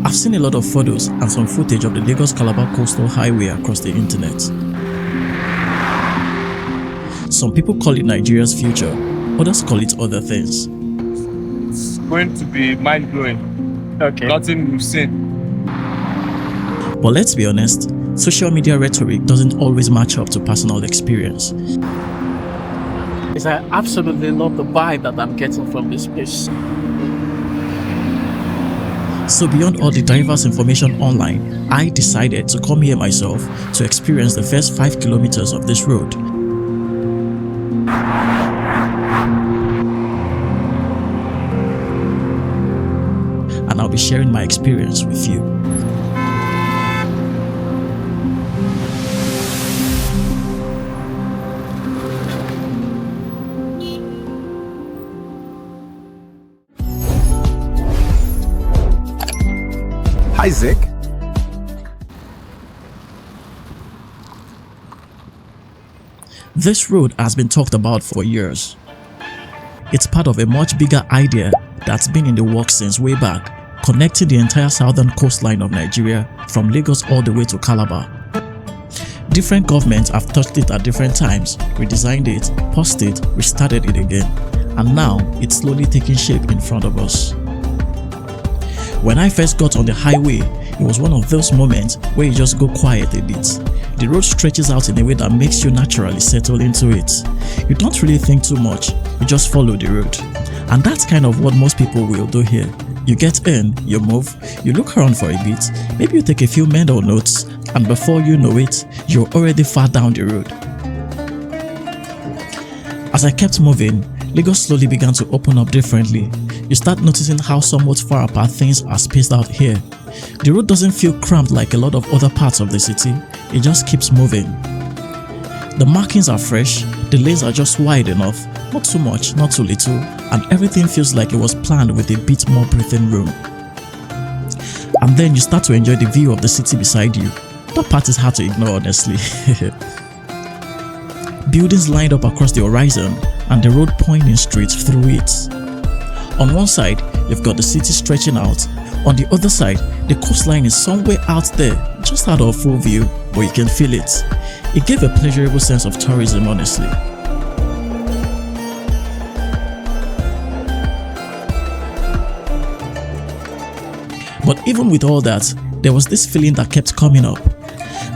I've seen a lot of photos and some footage of the Lagos-Calabar Coastal Highway across the internet. Some people call it Nigeria's future, others call it other things. It's going to be mind-blowing. Okay. Nothing we've seen. But let's be honest, social media rhetoric doesn't always match up to personal experience. I absolutely love the vibe that I'm getting from this place. So beyond all the diverse information online, I decided to come here myself to experience the first 5 kilometers of this road. And I'll be sharing my experience with you. Isaac. This road has been talked about for years. It's part of a much bigger idea that's been in the works since way back, connecting the entire southern coastline of Nigeria from Lagos all the way to Calabar. Different governments have touched it at different times, redesigned it, paused it, restarted it again, and now it's slowly taking shape in front of us. When I first got on the highway, it was one of those moments where you just go quiet a bit. The road stretches out in a way that makes you naturally settle into it. You don't really think too much, you just follow the road. And that's kind of what most people will do here. You get in, you move, you look around for a bit, maybe you take a few mental notes, and before you know it, you're already far down the road. As I kept moving, Lagos slowly began to open up differently. You start noticing how somewhat far apart things are spaced out here. The road doesn't feel cramped like a lot of other parts of the city, it just keeps moving. The markings are fresh, the lanes are just wide enough, not too much, not too little, and everything feels like it was planned with a bit more breathing room. And then you start to enjoy the view of the city beside you. That part is hard to ignore, honestly. Buildings lined up across the horizon and the road pointing straight through it. On one side, you've got the city stretching out. On the other side, the coastline is somewhere out there, just out of full view, but you can feel it. It gave a pleasurable sense of tourism, honestly. But even with all that, there was this feeling that kept coming up.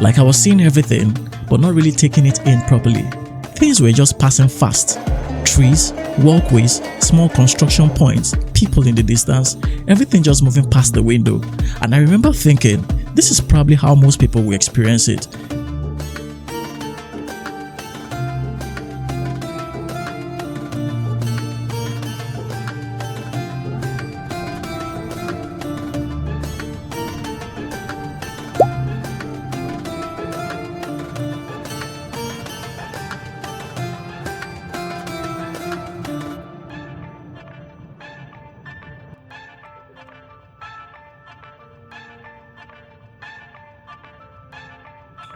Like I was seeing everything, but not really taking it in properly. Things were just passing fast. Trees, walkways, small construction points, people in the distance, everything just moving past the window. And I remember thinking, this is probably how most people will experience it.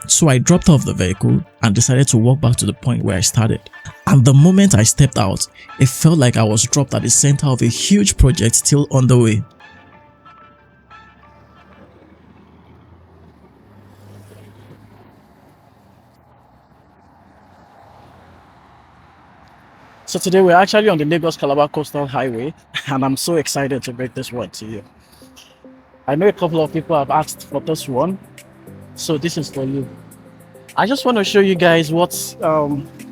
So I dropped off the vehicle and decided to walk back to the point where I started. And the moment I stepped out, it felt like I was dropped at the center of a huge project still underway. So today we're actually on the Lagos-Calabar Coastal Highway, and I'm so excited to bring this one to you. I know a couple of people have asked for this one, so this is for you. I just want to show you guys what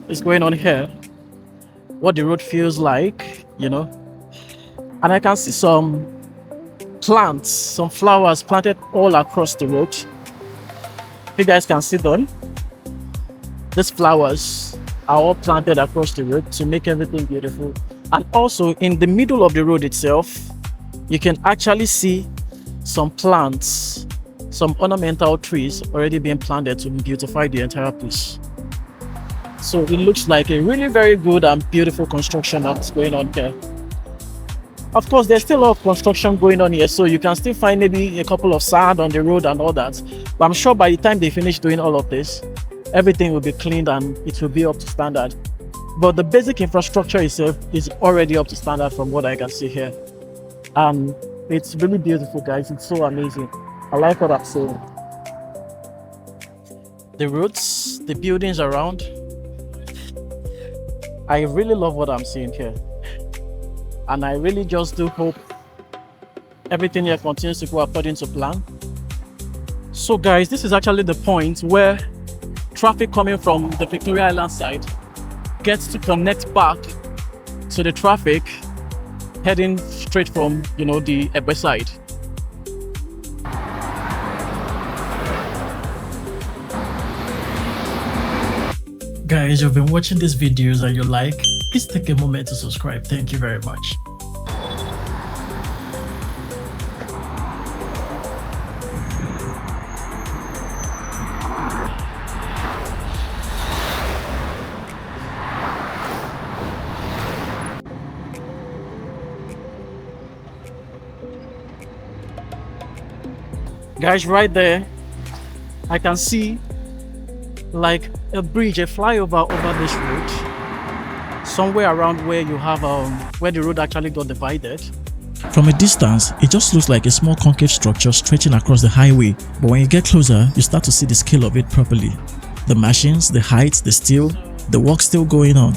is going on here, what the road feels like, you know. And I can see some plants, some flowers planted all across the road. You guys can see them. These flowers are all planted across the road to make everything beautiful. And also in the middle of the road itself, you can actually see some plants, some ornamental trees already being planted to beautify the entire place. So it looks like a really very good and beautiful construction that's going on here. Of course, there's still a lot of construction going on here, so you can still find maybe a couple of sand on the road and all that. But I'm sure by the time they finish doing all of this, everything will be cleaned and it will be up to standard. But the basic infrastructure itself is already up to standard from what I can see here. It's really beautiful, guys. It's so amazing. I like what I'm seeing. The roads, the buildings around. I really love what I'm seeing here. And I really just do hope everything here continues to go according to plan. So guys, this is actually the point where traffic coming from the Victoria Island side gets to connect back to the traffic heading straight from, the Egbe side. Guys, you've been watching these videos and you like, please take a moment to subscribe. Thank you very much. Guys, right there, I can see like a bridge, a flyover over this road, somewhere around where you have where the road actually got divided. From a distance, it just looks like a small concave structure stretching across the highway, but when you get closer, you start to see the scale of it properly. The machines, the height, the steel, the work still going on.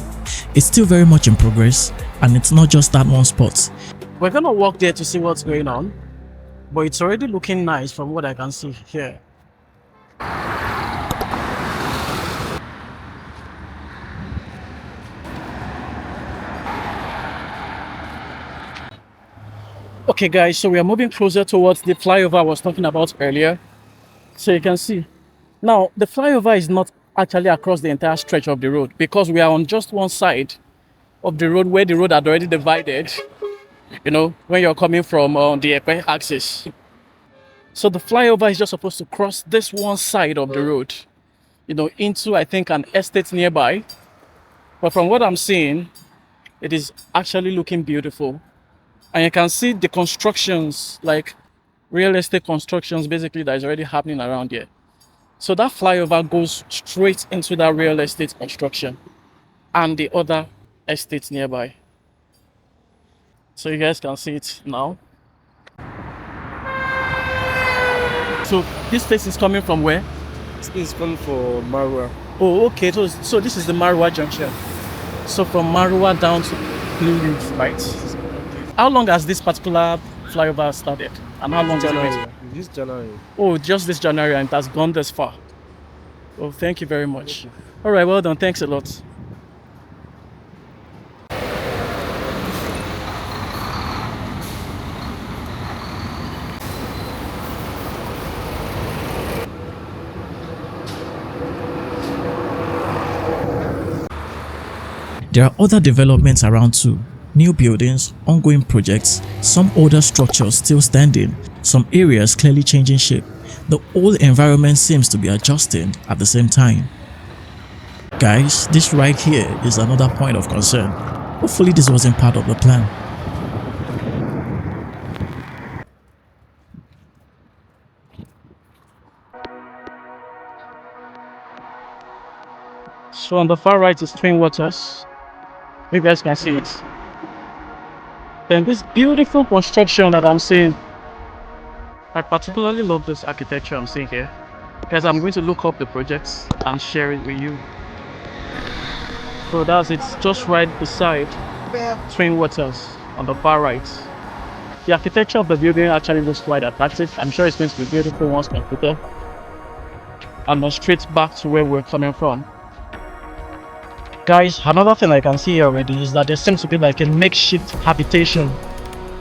It's still very much in progress, and it's not just that one spot. We're gonna walk there to see what's going on, but it's already looking nice from what I can see here. Okay guys, so we are moving closer towards the flyover I was talking about earlier. So you can see. Now, the flyover is not actually across the entire stretch of the road because we are on just one side of the road where the road had already divided, when you're coming from the Ekpe axis. So the flyover is just supposed to cross this one side of the road, into, I think, an estate nearby. But from what I'm seeing, it is actually looking beautiful. And you can see the constructions, like real estate constructions, basically, that is already happening around here. So that flyover goes straight into that real estate construction and the other estates nearby. So you guys can see it now. So this place is coming from where? This is coming for Maruwa. Oh, okay. So this is the Maruwa Junction. So from Maruwa down to Blue Ridge, right? How long has this particular flyover started? And how long has it been? This January. Oh, just this January, and it has gone this far. Oh, thank you very much. All right, well done. Thanks a lot. There are other developments around too. New buildings, ongoing projects, some older structures still standing, some areas clearly changing shape. The whole environment seems to be adjusting at the same time. Guys, this right here is another point of concern. Hopefully this wasn't part of the plan. So on the far right is Twin Waters. You guys can see it. Then this beautiful construction that I'm seeing. I particularly love this architecture I'm seeing here. Guys, I'm going to look up the projects and share it with you. So it's just right beside Twin Waters on the far right. The architecture of the building actually looks quite attractive. I'm sure it's going to be beautiful once completed. And go straight back to where we're coming from. Guys, another thing I can see here already is that there seems to be like a makeshift habitation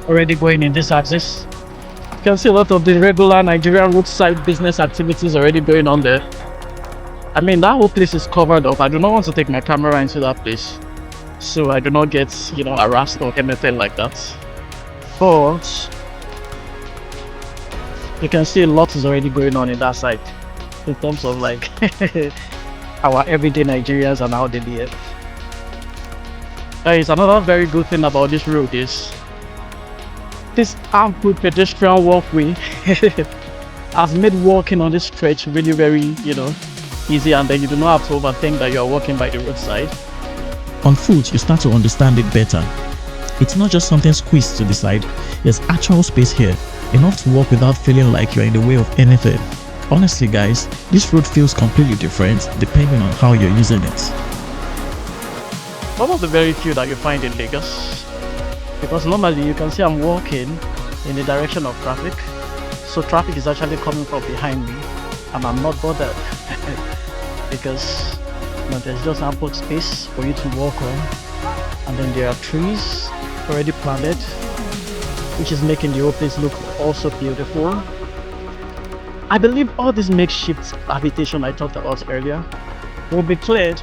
already going in this axis. You can see a lot of the regular Nigerian roadside business activities already going on there. I mean, that whole place is covered up. I do not want to take my camera into that place, so I do not get, harassed or anything like that. But you can see a lot is already going on in that side in terms of like our everyday Nigerians and how they live. Guys, another very good thing about this road is this ample pedestrian walkway has made walking on this stretch really very, easy, and then you do not have to overthink that you are walking by the roadside. On foot, you start to understand it better. It's not just something squeezed to the side, there's actual space here, enough to walk without feeling like you're in the way of anything. Honestly guys, this road feels completely different depending on how you're using it. One of the very few that you find in Lagos, because normally you can see I'm walking in the direction of traffic, so traffic is actually coming from behind me and I'm not bothered because there's just ample space for you to walk on, and then there are trees already planted, which is making the whole place look also beautiful. I believe all this makeshift habitation I talked about earlier will be cleared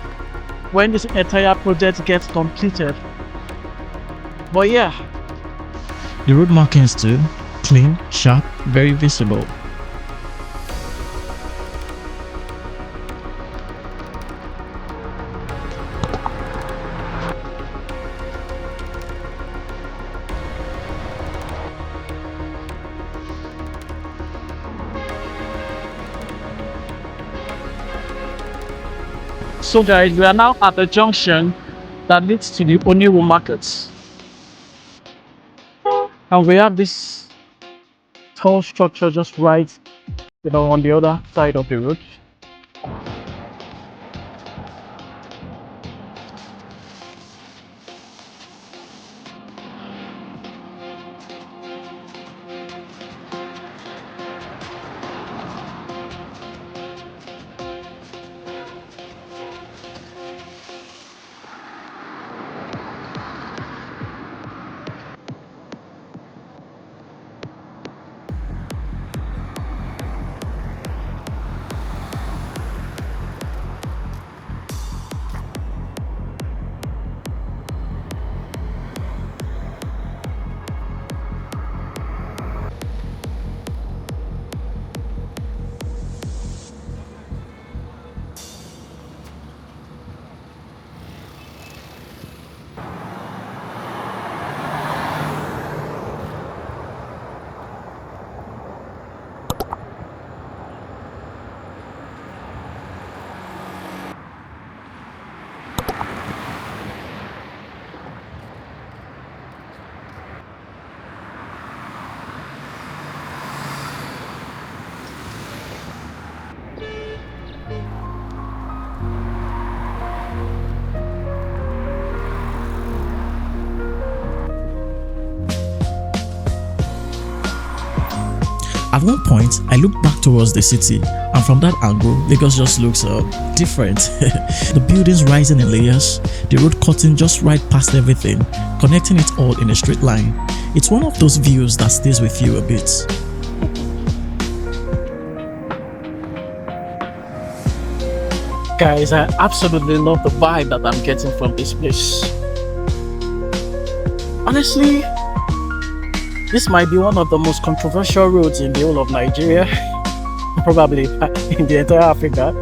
when this entire project gets completed. But yeah, The road markings too, clean, sharp, very visible. so guys, we are now at the junction that leads to the Oniwu markets. And we have this tall structure just right, on the other side of the road. At one point, I looked back towards the city, and from that angle, Lagos just looks different. The buildings rising in layers, the road cutting just right past everything, connecting it all in a straight line. It's one of those views that stays with you a bit. Guys, I absolutely love the vibe that I'm getting from this place. Honestly, this might be one of the most controversial roads in the whole of Nigeria, probably in the entire Africa.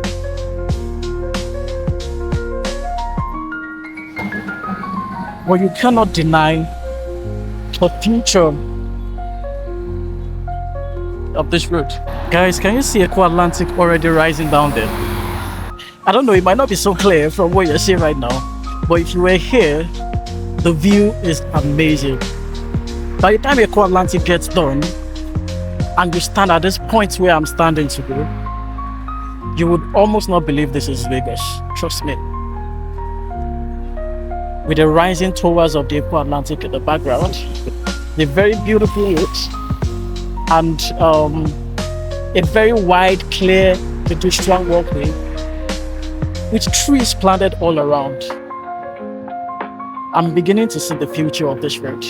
But you cannot deny the future of this road. Guys, can you see Eco Atlantic already rising down there? I don't know, it might not be so clear from what you're seeing right now, but if you were here, the view is amazing. By the time Eco Atlantic gets done and you stand at this point where I'm standing today, you would almost not believe this is Lagos. Trust me. With the rising towers of the Eco Atlantic in the background, the very beautiful roads, and a very wide, clear, pedestrian walkway with trees planted all around. I'm beginning to see the future of this road,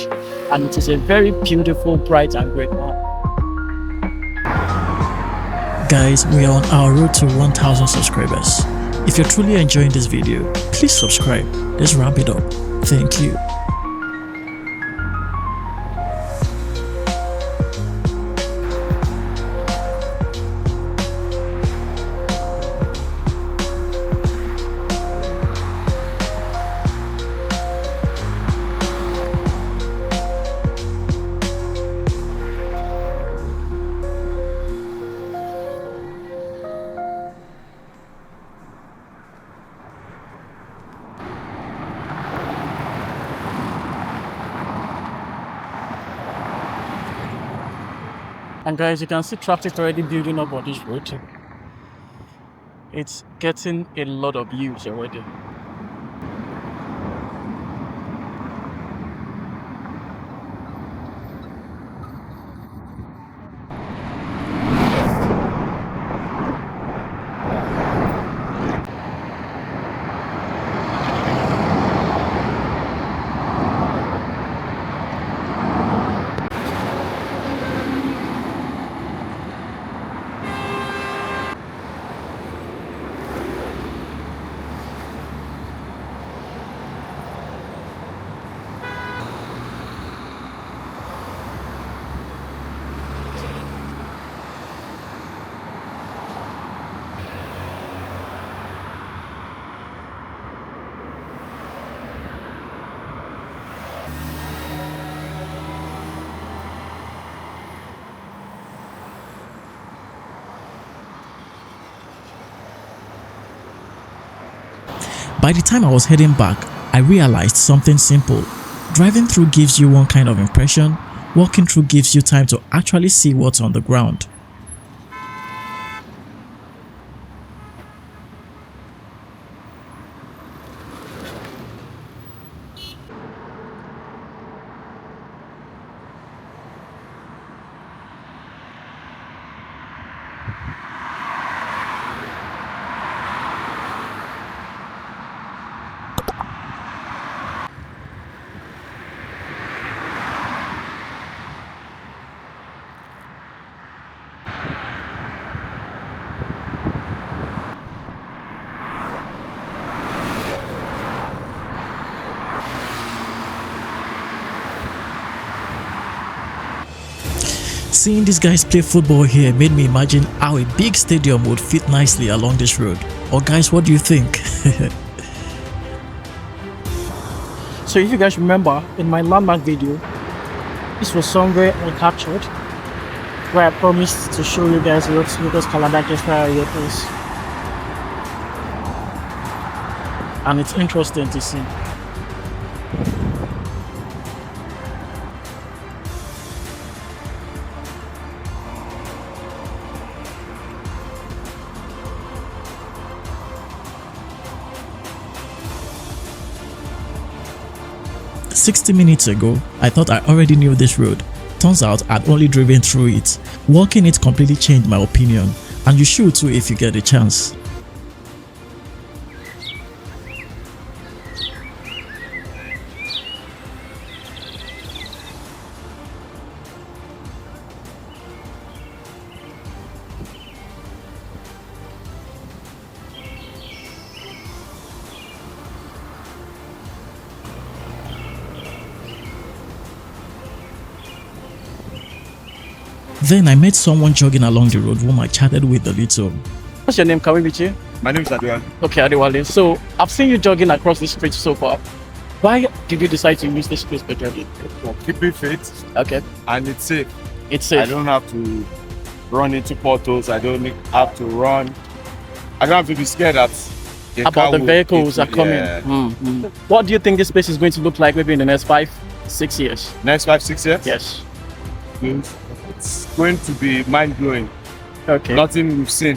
and it is a very beautiful, bright and great one. Guys, we are on our road to 1000 subscribers. If you're truly enjoying this video, please subscribe. Let's wrap it up. Thank you. And guys, you can see traffic already building up on this road. It's getting a lot of use already. By the time I was heading back, I realized something simple. Driving through gives you one kind of impression, walking through gives you time to actually see what's on the ground. Seeing these guys play football here made me imagine how a big stadium would fit nicely along this road. Or guys, what do you think? So if you guys remember, in my landmark video, this was somewhere I captured where I promised to show you guys what Lagos-Calabar Coastal Highway is. And it's interesting to see. "60 minutes ago, I thought I already knew this road. Turns out I'd only driven through it. Walking it completely changed my opinion, and you should too if you get a chance." Then I met someone jogging along the road whom I chatted with a little. What's your name? Can we meet you? My name is Adrian. Okay, Adewale. So I've seen you jogging across the street so far. Why did you decide to use this place for jogging? For keeping fit, Okay, and it's safe. it's I safe. don't have to run into potholes. I don't have to run. I don't have to be scared that a car About the will vehicles hit are me. coming. Yeah. What do you think this place is going to look like maybe in the next 5-6 years? Next 5-6 years, Yes. it's going to be mind-blowing. Okay. Nothing we've seen.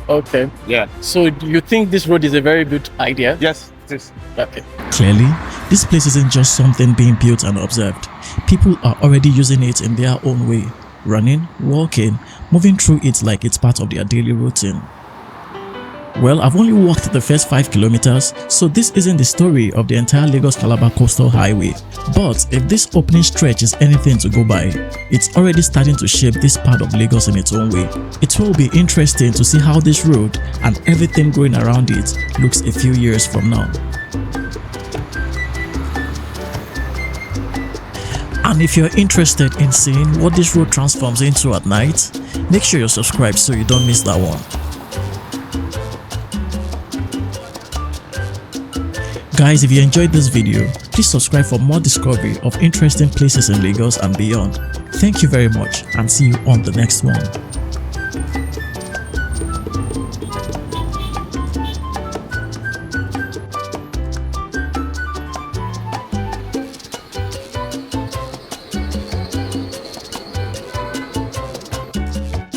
Okay. Yeah. So do you think this road is a very good idea? Yes, it is. Okay. Clearly, this place isn't just something being built and observed. People are already using it in their own way. Running, walking, moving through it like it's part of their daily routine. Well, I've only walked the first 5 kilometers, so this isn't the story of the entire Lagos-Calabar Coastal Highway. But if this opening stretch is anything to go by, it's already starting to shape this part of Lagos in its own way. It will be interesting to see how this road and everything going around it looks a few years from now. And if you're interested in seeing what this road transforms into at night, make sure you're subscribed so you don't miss that one. Guys, if you enjoyed this video, please subscribe for more discovery of interesting places in Lagos and beyond. Thank you very much and see you on the next one.